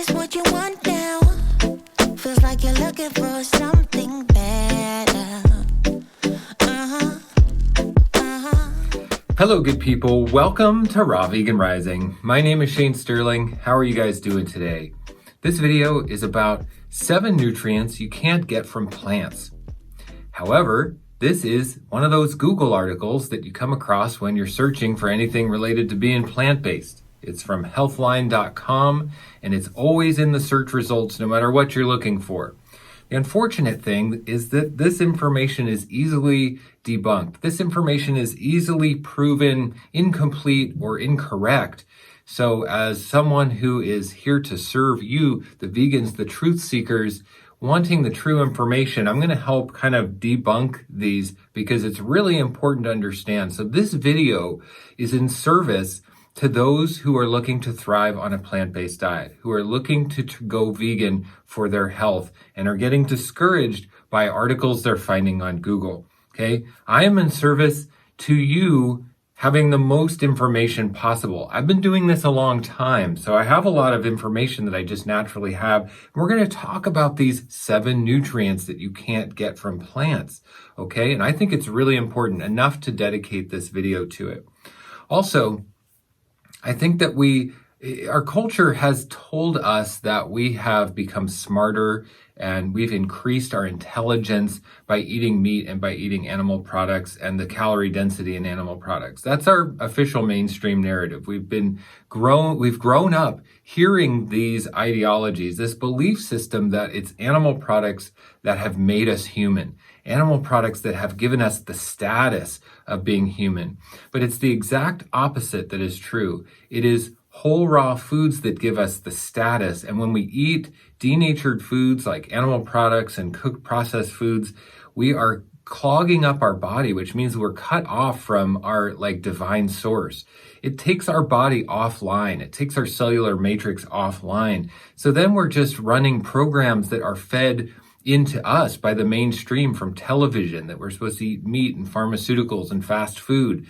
this what you want now? Feels like you're looking for something better. Hello, good people. Welcome to Raw Vegan Rising. My name is Shane Sterling. How are you guys doing today? This video is about 7 nutrients you can't get from plants. However, this is one of those Google articles that you come across when you're searching for anything related to being plant-based. It's from healthline.com, and it's always in the search results no matter what you're looking for. The unfortunate thing is that this information is easily debunked. This information is easily proven incomplete or incorrect. So as someone who is here to serve you, the vegans, the truth seekers, wanting the true information, I'm going to help kind of debunk these because it's really important to understand. So this video is in service to those who are looking to thrive on a plant-based diet, who are looking to go vegan for their health and are getting discouraged by articles they're finding on Google. Okay, I am in service to you having the most information possible. I've been doing this a long time, so I have a lot of information that I just naturally have. We're going to talk about these 7 nutrients that you can't get from plants. Okay, and I think it's really important enough to dedicate this video to it. Also, I think that our culture has told us that we have become smarter and we've increased our intelligence by eating meat and by eating animal products and the calorie density in animal products. That's our official mainstream narrative. We've grown up hearing these ideologies, this belief system that it's animal products that have made us human. Animal products that have given us the status of being human. But it's the exact opposite that is true. It is whole raw foods that give us the status. And when we eat denatured foods like animal products and cooked processed foods, we are clogging up our body, which means we're cut off from our divine source. It takes our body offline. It takes our cellular matrix offline. So then we're just running programs that are fed into us by the mainstream from television, that we're supposed to eat meat and pharmaceuticals and fast food.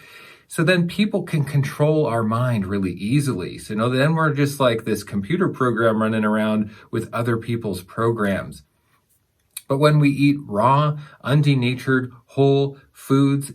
So then people can control our mind really easily. So then we're just like this computer program running around with other people's programs. But when we eat raw, undenatured, whole foods,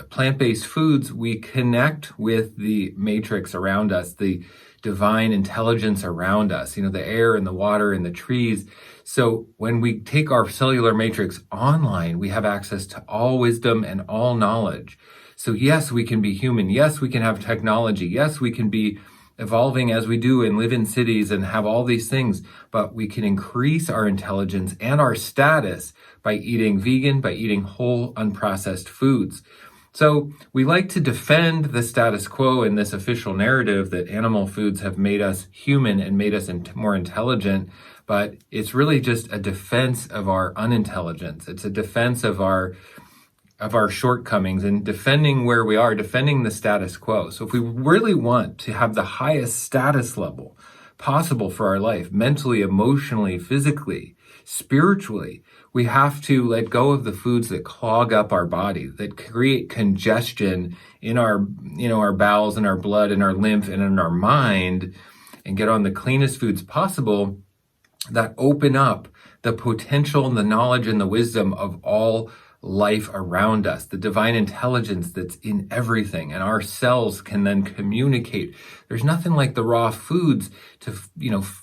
plant-based foods, we connect with the matrix around us, the divine intelligence around us, the air and the water and the trees. So when we take our cellular matrix online, we have access to all wisdom and all knowledge. So yes, we can be human. Yes, we can have technology. Yes, we can be evolving as we do and live in cities and have all these things, but we can increase our intelligence and our status by eating vegan, by eating whole, unprocessed foods. So we like to defend the status quo in this official narrative that animal foods have made us human and made us more intelligent, but it's really just a defense of our unintelligence. It's a defense of our shortcomings and defending where we are, defending the status quo. So if we really want to have the highest status level possible for our life, mentally, emotionally, physically, spiritually, we have to let go of the foods that clog up our body, that create congestion in our bowels and our blood and our lymph and in our mind, and get on the cleanest foods possible that open up the potential and the knowledge and the wisdom of all life around us, the divine intelligence that's in everything, and our cells can then communicate. There's nothing like the raw foods to,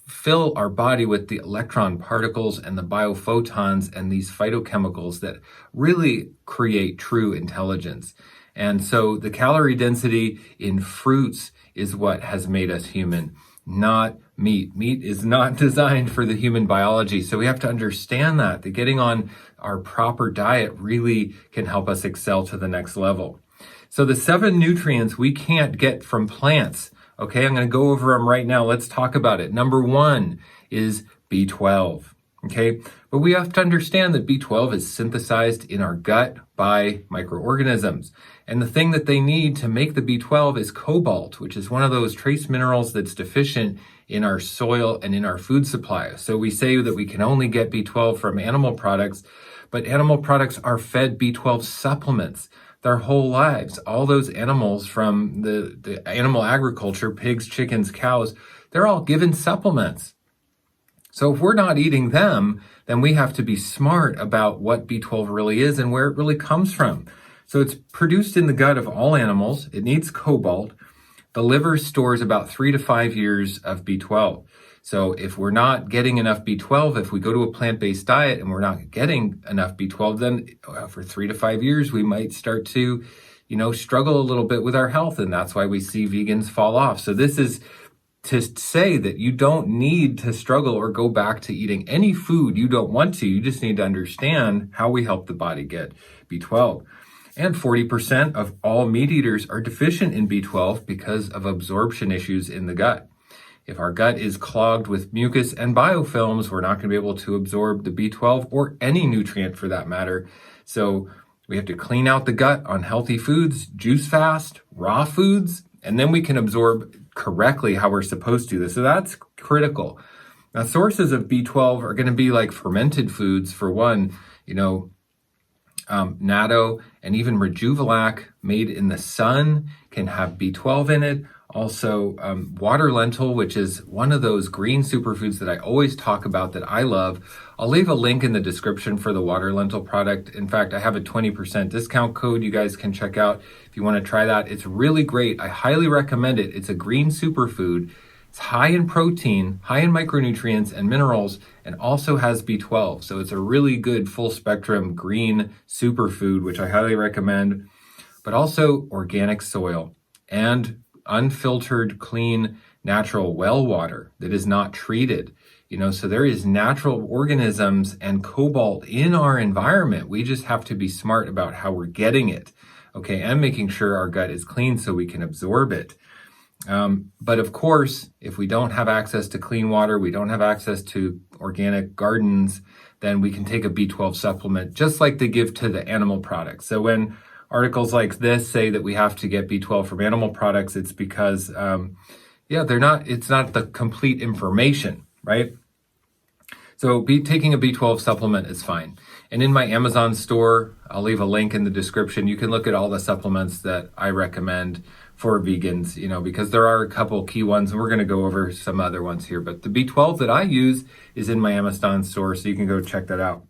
fill our body with the electron particles and the biophotons and these phytochemicals that really create true intelligence. And so the calorie density in fruits is what has made us human, not meat. Meat is not designed for the human biology. So we have to understand that getting on our proper diet really can help us excel to the next level. So the 7 nutrients we can't get from plants. Okay, I'm going to go over them right now. Let's talk about it. Number 1 is B12. Okay, but we have to understand that B12 is synthesized in our gut by microorganisms. And the thing that they need to make the B12 is cobalt, which is one of those trace minerals that's deficient in our soil and in our food supply. So we say that we can only get B12 from animal products, but animal products are fed B12 supplements their whole lives. All those animals from the animal agriculture, pigs, chickens, cows, they're all given supplements. So if we're not eating them, then we have to be smart about what B12 really is and where it really comes from. So it's produced in the gut of all animals. It needs cobalt. The liver stores about 3 to 5 years of B12. So if we're not getting enough B12, if we go to a plant-based diet and we're not getting enough B12, then for 3 to 5 years, we might start to, struggle a little bit with our health. And that's why we see vegans fall off. So this is to say that you don't need to struggle or go back to eating any food you don't want to. You just need to understand how we help the body get B12. And 40% of all meat eaters are deficient in B12 because of absorption issues in the gut. If our gut is clogged with mucus and biofilms, we're not going to be able to absorb the B12 or any nutrient for that matter. So we have to clean out the gut on healthy foods, juice fast, raw foods, and then we can absorb correctly how we're supposed to. So that's critical. Now, sources of B12 are going to be like fermented foods for one, natto and even Rejuvelac made in the sun can have B12 in it. Also, water lentil, which is one of those green superfoods that I always talk about that I love. I'll leave a link in the description for the water lentil product. In fact, I have a 20% discount code you guys can check out if you want to try that. It's really great. I highly recommend it. It's a green superfood. It's high in protein, high in micronutrients and minerals, and also has B12. So it's a really good full spectrum green superfood, which I highly recommend. But also organic soil and unfiltered, clean, natural well water that is not treated. So there is natural organisms and cobalt in our environment. We just have to be smart about how we're getting it, okay, and making sure our gut is clean so we can absorb it. But of course, if we don't have access to clean water, we don't have access to organic gardens, then we can take a B12 supplement, just like they give to the animal products. So when articles like this say that we have to get B12 from animal products, it's because, it's not the complete information, right? So taking a B12 supplement is fine. And in my Amazon store, I'll leave a link in the description. You can look at all the supplements that I recommend for vegans, because there are a couple key ones, and we're going to go over some other ones here. But the B12 that I use is in my Amazon store, so you can go check that out.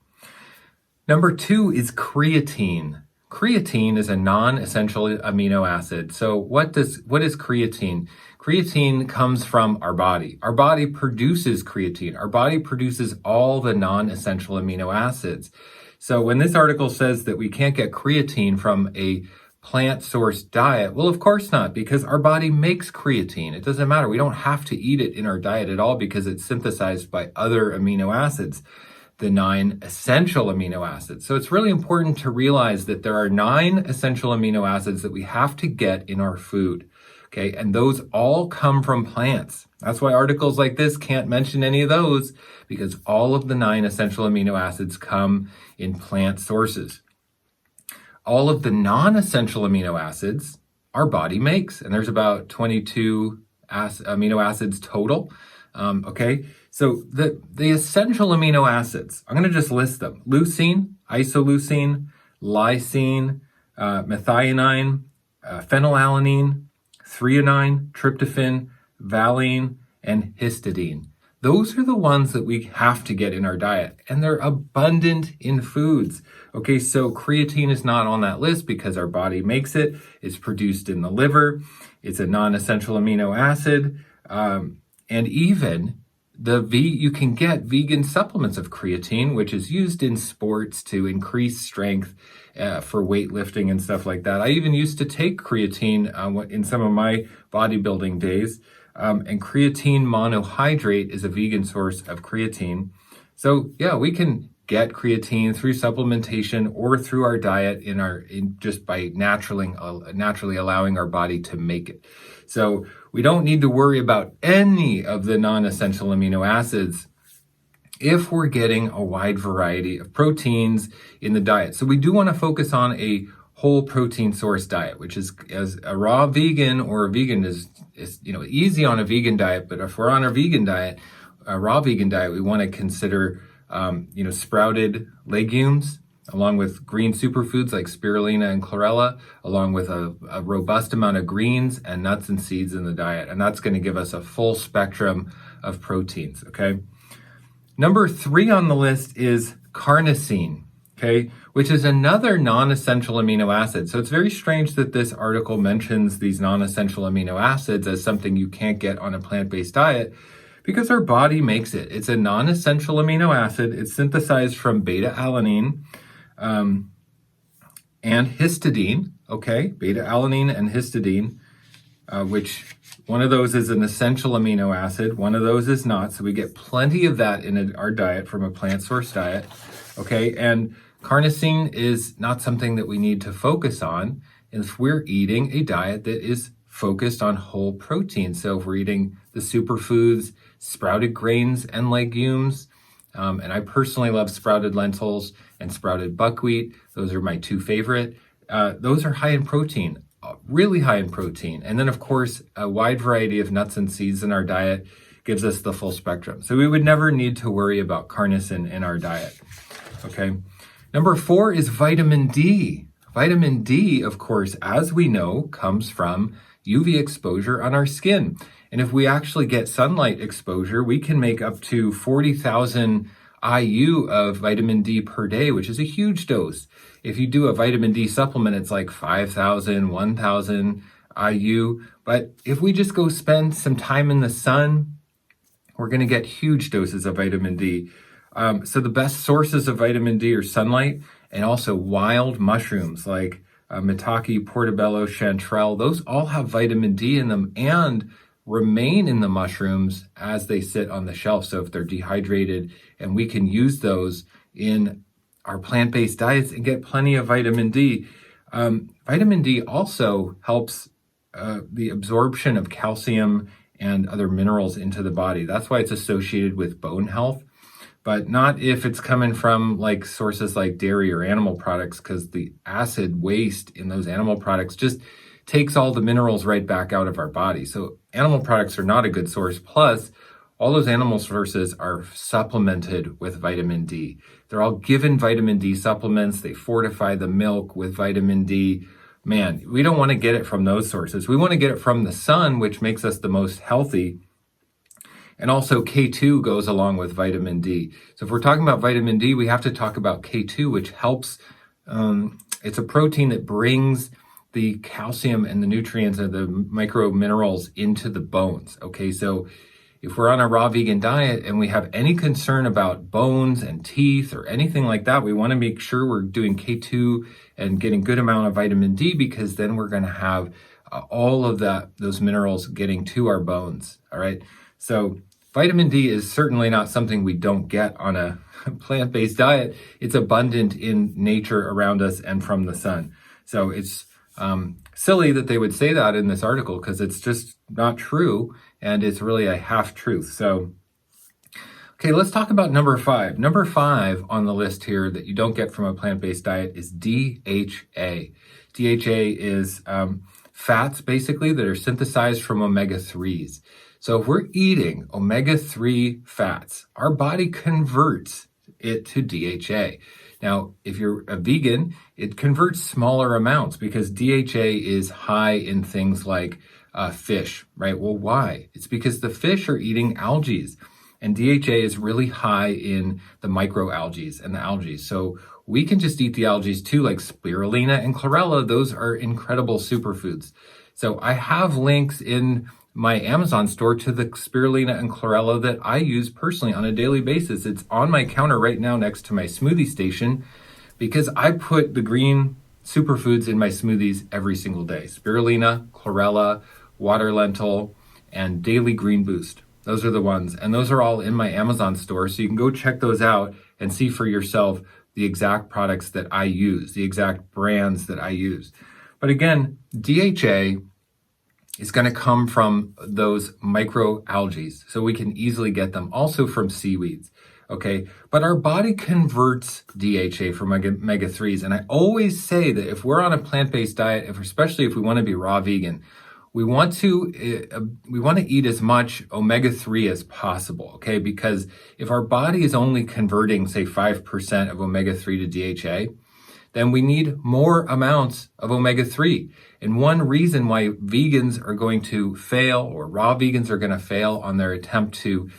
Number 2 is creatine. Creatine is a non-essential amino acid. So what is creatine? Creatine comes from our body. Our body produces creatine. Our body produces all the non-essential amino acids. So when this article says that we can't get creatine from a plant-sourced diet, well, of course not, because our body makes creatine. It doesn't matter. We don't have to eat it in our diet at all because it's synthesized by other amino acids, the 9 essential amino acids. So it's really important to realize that there are 9 essential amino acids that we have to get in our food. Okay, and those all come from plants. That's why articles like this can't mention any of those, because all of the 9 essential amino acids come in plant sources. All of the non-essential amino acids our body makes, and there's about 22 amino acids total. Okay, so the essential amino acids, I'm going to just list them: leucine, isoleucine, lysine, methionine, phenylalanine, threonine, tryptophan, valine, and histidine. Those are the ones that we have to get in our diet, and they're abundant in foods. Okay, so creatine is not on that list because our body makes it. It's produced in the liver. It's a non-essential amino acid. And even you can get vegan supplements of creatine, which is used in sports to increase strength for weightlifting and stuff like that. I even used to take creatine in some of my bodybuilding days. And creatine monohydrate is a vegan source of creatine. So yeah, we can get creatine through supplementation or through our diet just by naturally allowing our body to make it. So we don't need to worry about any of the non-essential amino acids if we're getting a wide variety of proteins in the diet. So we do want to focus on a whole protein source diet, which is, as a raw vegan or a vegan is easy on a vegan diet. But if we're on a raw vegan diet, we want to consider sprouted legumes, along with green superfoods like spirulina and chlorella, along with a robust amount of greens and nuts and seeds in the diet. And that's going to give us a full spectrum of proteins, okay? Number 3 on the list is carnosine, okay, which is another non-essential amino acid. So it's very strange that this article mentions these non-essential amino acids as something you can't get on a plant-based diet because our body makes it. It's a non-essential amino acid. It's synthesized from beta-alanine and histidine, okay, beta-alanine and histidine, which one of those is an essential amino acid, one of those is not. So we get plenty of that in our diet from a plant source diet, okay? And carnosine is not something that we need to focus on if we're eating a diet that is focused on whole protein. So if we're eating the superfoods, sprouted grains and legumes, and I personally love sprouted lentils and sprouted buckwheat. Those are my 2 favorite. Those are high in protein. Really high in protein. And then, of course, a wide variety of nuts and seeds in our diet gives us the full spectrum. So we would never need to worry about carnosine in our diet. Okay. Number 4 is vitamin D. Vitamin D, of course, as we know, comes from UV exposure on our skin. And if we actually get sunlight exposure, we can make up to 40,000 IU of vitamin D per day, which is a huge dose. If you do a vitamin D supplement, it's like 5,000, 1,000 IU. But if we just go spend some time in the sun, we're going to get huge doses of vitamin D. So the best sources of vitamin D are sunlight and also wild mushrooms like maitake, portobello, chanterelle. Those all have vitamin D in them and remain in the mushrooms as they sit on the shelf. So if they're dehydrated, and we can use those in our plant-based diets and get plenty of vitamin D. Vitamin D also helps the absorption of calcium and other minerals into the body. That's why it's associated with bone health, but not if it's coming from like sources like dairy or animal products, because the acid waste in those animal products just takes all the minerals right back out of our body. So animal products are not a good source. Plus, all those animal sources are supplemented with vitamin D. They're all given vitamin D supplements. They fortify the milk with vitamin D. Man, we don't want to get it from those sources. We want to get it from the sun, which makes us the most healthy. And also K2 goes along with vitamin D. So if we're talking about vitamin D, we have to talk about K2, which helps. It's a protein that brings the calcium and the nutrients and the micro minerals into the bones. Okay, so if we're on a raw vegan diet and we have any concern about bones and teeth or anything like that, we want to make sure we're doing K2 and getting good amount of vitamin D, because then we're going to have all of those minerals getting to our bones. All right. So vitamin D is certainly not something we don't get on a plant-based diet. It's abundant in nature around us and from the sun. So it's silly that they would say that in this article, because it's just not true, and it's really a half-truth. So, okay, let's talk about number 5. Number 5 on the list here that you don't get from a plant-based diet is DHA. DHA is fats, basically, that are synthesized from omega-3s. So if we're eating omega-3 fats, our body converts it to DHA. Now, if you're a vegan, it converts smaller amounts because DHA is high in things like fish, right? Well, why? It's because the fish are eating algae, and DHA is really high in the microalgae and the algae. So we can just eat the algae too, like spirulina and chlorella. Those are incredible superfoods. So I have links in my Amazon store to the spirulina and chlorella that I use personally on a daily basis. It's on my counter right now next to my smoothie station, because I put the green superfoods in my smoothies every single day. Spirulina, chlorella, water lentil, and daily green boost. Those are the ones. And those are all in my Amazon store. So you can go check those out and see for yourself the exact products that I use, the exact brands that I use. But again, DHA is going to come from those microalgae, so we can easily get them also from seaweeds. Okay, but our body converts DHA from omega-3s, and I always say that if we're on a plant-based diet, especially if we want to be raw vegan, we want to eat as much omega-3 as possible. Okay, because if our body is only converting, say, 5% of omega-3 to DHA, then we need more amounts of omega-3. And one reason why vegans are going to fail, or raw vegans are going to fail on their attempt to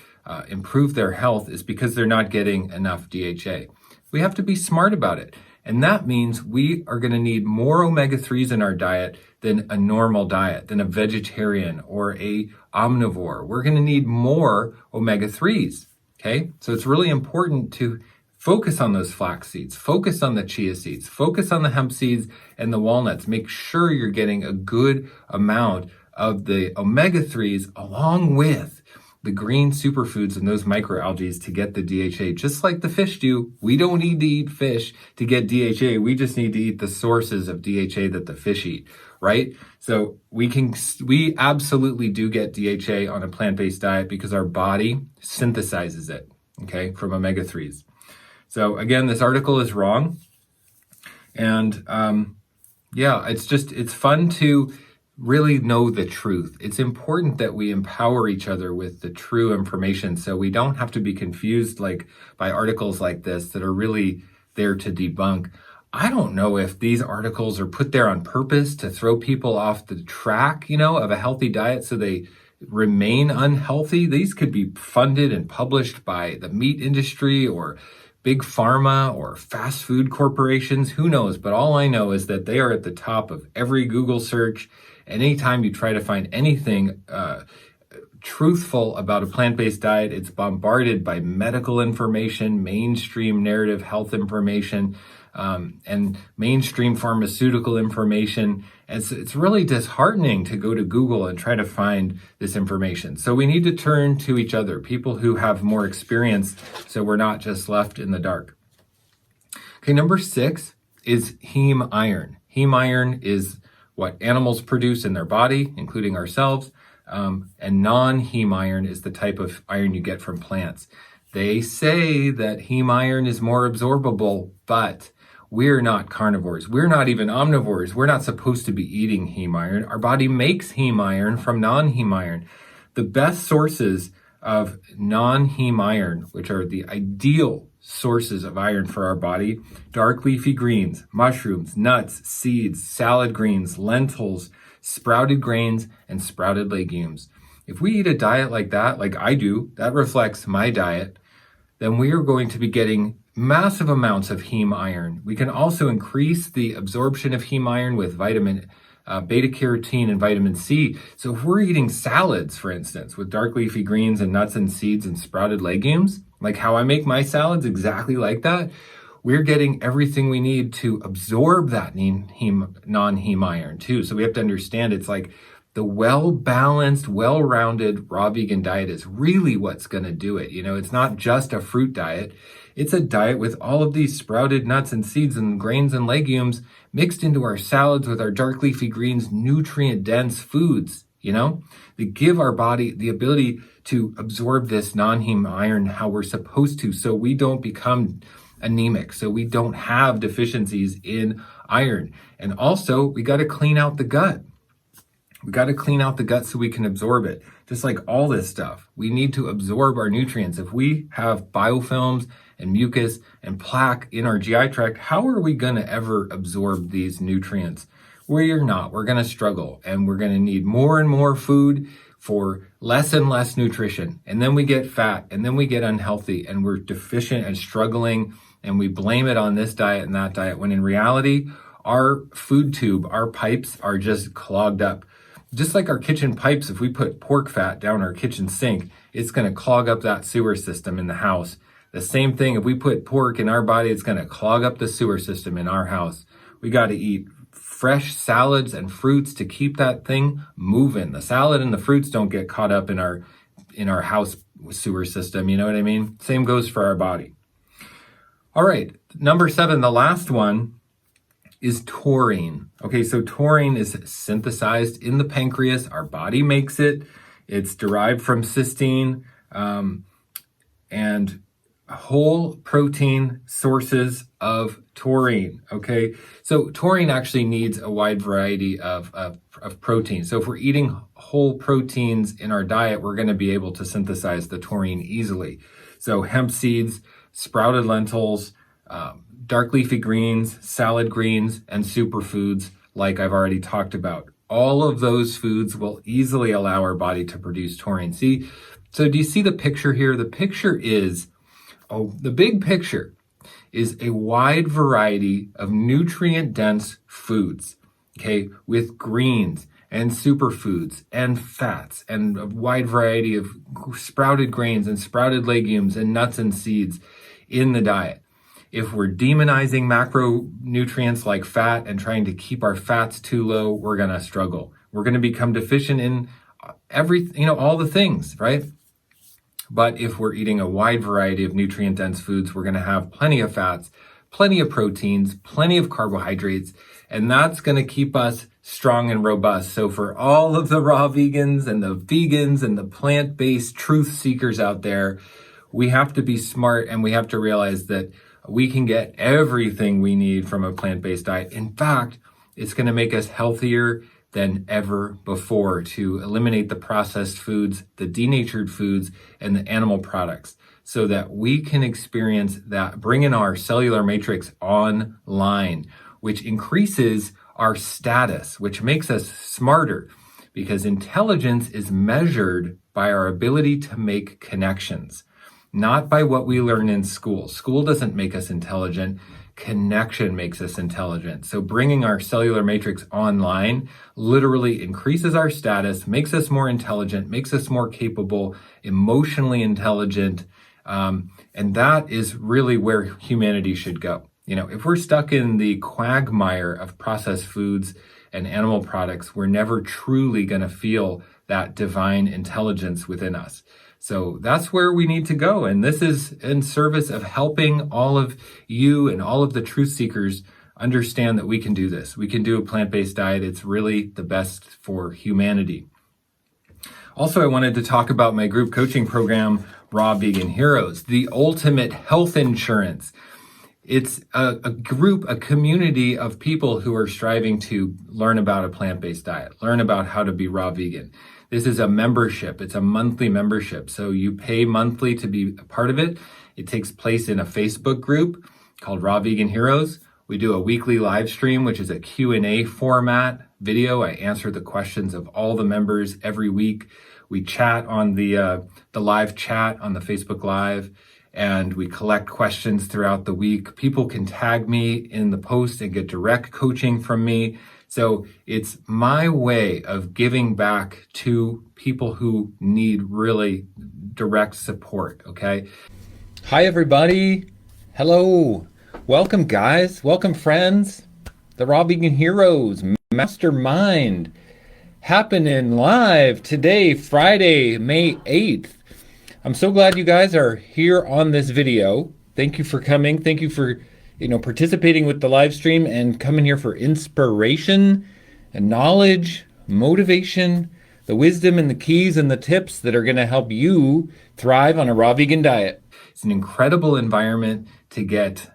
improve their health is because they're not getting enough DHA. We have to be smart about it. And that means we are going to need more omega-3s in our diet than a normal diet, than a vegetarian or a omnivore. We're going to need more omega-3s, okay? So it's really important to focus on those flax seeds, focus on the chia seeds, focus on the hemp seeds and the walnuts. Make sure you're getting a good amount of the omega-3s along with the green superfoods and those microalgae to get the DHA, just like the fish do. We don't need to eat fish to get DHA. We just need to eat the sources of DHA that the fish eat, right? So we absolutely do get DHA on a plant-based diet because our body synthesizes it, okay, from omega-3s. So again, this article is wrong. And it's fun to really know the truth. It's important that we empower each other with the true information so we don't have to be confused by articles like this that are really there to debunk. I don't know if these articles are put there on purpose to throw people off the track, of a healthy diet so they remain unhealthy. These could be funded and published by the meat industry or big pharma or fast food corporations. Who knows? But all I know is that they are at the top of every Google search. Anytime you try to find anything truthful about a plant-based diet, it's bombarded by medical information, mainstream narrative health information, and mainstream pharmaceutical information. And it's really disheartening to go to Google and try to find this information. So we need to turn to each other, people who have more experience, so we're not just left in the dark. Okay, number 6 is heme iron. Heme iron is what animals produce in their body, including ourselves, and non-heme iron is the type of iron you get from plants. They say that heme iron is more absorbable, but we're not carnivores. We're not even omnivores. We're not supposed to be eating heme iron. Our body makes heme iron from non-heme iron. The best sources of non-heme iron, which are the ideal sources of iron for our body: dark leafy greens, mushrooms, nuts, seeds, salad greens, lentils, sprouted grains, and sprouted legumes. If we eat a diet like that, like I do, that reflects my diet, then we are going to be getting massive amounts of heme iron. We can also increase the absorption of heme iron with vitamin beta-carotene and vitamin C. So if we're eating salads, for instance, with dark leafy greens and nuts and seeds and sprouted legumes, like how I make my salads exactly like that, we're getting everything we need to absorb that non-heme iron too. So we have to understand it's like the well-balanced, well-rounded raw vegan diet is really what's going to do it. It's not just a fruit diet. It's a diet with all of these sprouted nuts and seeds and grains and legumes mixed into our salads with our dark leafy greens, nutrient-dense foods, that give our body the ability to absorb this non-heme iron how we're supposed to, so we don't become anemic, so we don't have deficiencies in iron. And also, we got to clean out the gut. We got to clean out the gut so we can absorb it. Just like all this stuff, we need to absorb our nutrients. If we have biofilms and mucus and plaque in our GI tract, how are we going to ever absorb these nutrients? We're not. We're going to struggle, and we're going to need more and more food for less and less nutrition. And then we get fat, and then we get unhealthy, and we're deficient and struggling, and we blame it on this diet and that diet, when in reality, our food tube, our pipes are just clogged up. Just like our kitchen pipes, if we put pork fat down our kitchen sink, it's going to clog up that sewer system in the house. The same thing, if we put pork in our body, it's going to clog up the sewer system in our house. We got to eat fresh salads and fruits to keep that thing moving. The salad and the fruits don't get caught up in our house sewer system, you know what I mean? Same goes for our body. All right, number 7, the last one, is taurine. Okay, so taurine is synthesized in the pancreas. Our body makes it. It's derived from cysteine, and whole protein sources of taurine. Okay, so taurine actually needs a wide variety of protein. So if we're eating whole proteins in our diet, we're going to be able to synthesize the taurine easily. So hemp seeds, sprouted lentils, dark leafy greens, salad greens, and superfoods, like I've already talked about. All of those foods will easily allow our body to produce taurine. See, So do you see the picture here? The picture is, the big picture is a wide variety of nutrient-dense foods, okay, with greens and superfoods and fats and a wide variety of sprouted grains and sprouted legumes and nuts and seeds in the diet. If we're demonizing macronutrients like fat and trying to keep our fats too low, we're going to struggle. We're going to become deficient in all the things, right? But if we're eating a wide variety of nutrient-dense foods, we're going to have plenty of fats, plenty of proteins, plenty of carbohydrates, and that's going to keep us strong and robust. So for all of the raw vegans and the plant-based truth seekers out there, we have to be smart and we have to realize that we can get everything we need from a plant-based diet. In fact, it's going to make us healthier than ever before to eliminate the processed foods, the denatured foods, and the animal products so that we can experience that, bring in our cellular matrix online, which increases our status, which makes us smarter because intelligence is measured by our ability to make connections, not by what we learn in school. School doesn't make us intelligent. Connection makes us intelligent. So bringing our cellular matrix online literally increases our status, makes us more intelligent, makes us more capable, emotionally intelligent. And that is really where humanity should go. If we're stuck in the quagmire of processed foods and animal products, we're never truly going to feel that divine intelligence within us. So that's where we need to go. And this is in service of helping all of you and all of the truth seekers understand that we can do this. We can do a plant-based diet. It's really the best for humanity. Also, I wanted to talk about my group coaching program, Raw Vegan Heroes, the ultimate health insurance. It's a group, a community of people who are striving to learn about a plant-based diet, learn about how to be raw vegan. This is a membership. It's a monthly membership. So you pay monthly to be a part of it. It takes place in a Facebook group called Raw Vegan Heroes. We do a weekly live stream, which is a Q&A format video. I answer the questions of all the members every week. We chat on the live chat on the Facebook Live, and we collect questions throughout the week. People can tag me in the post and get direct coaching from me. So it's my way of giving back to people who need really direct support, okay? Hi, everybody. Hello. Welcome, guys. Welcome, friends. The Raw Vegan Heroes Mastermind happening live today, Friday, May 8th. I'm so glad you guys are here on this video. Thank you for coming. Thank you for participating with the live stream and coming here for inspiration and knowledge, motivation, the wisdom and the keys and the tips that are going to help you thrive on a raw vegan diet. It's an incredible environment to get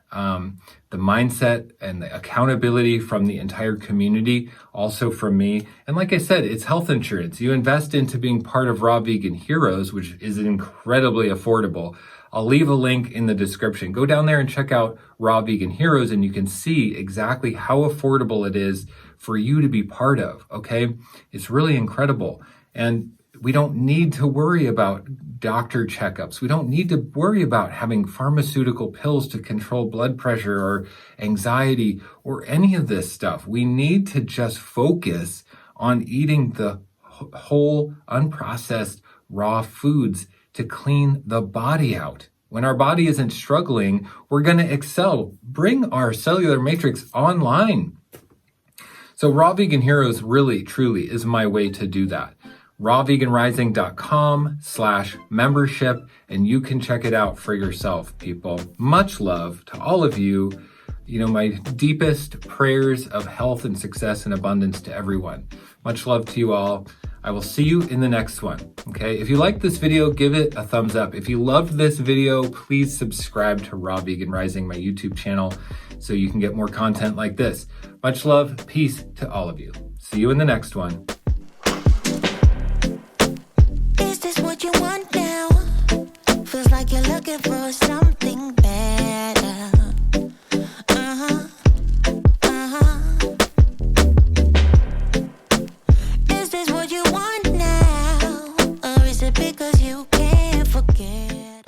the mindset and the accountability from the entire community, also from me. And like I said, it's health insurance. You invest into being part of Raw Vegan Heroes, which is incredibly affordable. I'll leave a link in the description. Go down there and check out Raw Vegan Heroes, and you can see exactly how affordable it is for you to be part of, okay? It's really incredible. And we don't need to worry about doctor checkups. We don't need to worry about having pharmaceutical pills to control blood pressure or anxiety or any of this stuff. We need to just focus on eating the whole, unprocessed, raw foods to clean the body out. When our body isn't struggling, we're going to excel. Bring our cellular matrix online. So Raw Vegan Heroes really, truly is my way to do that. rawveganrising.com/membership, and you can check it out for yourself, people. Much love to all of you. My deepest prayers of health and success and abundance to everyone. Much love to you all. I will see you in the next one, okay? If you like this video, give it a thumbs up. If you loved this video, please subscribe to Raw Vegan Rising, my YouTube channel, so you can get more content like this. Much love, peace to all of you. See you in the next one. Is this what you want now? Feels like you're looking for something.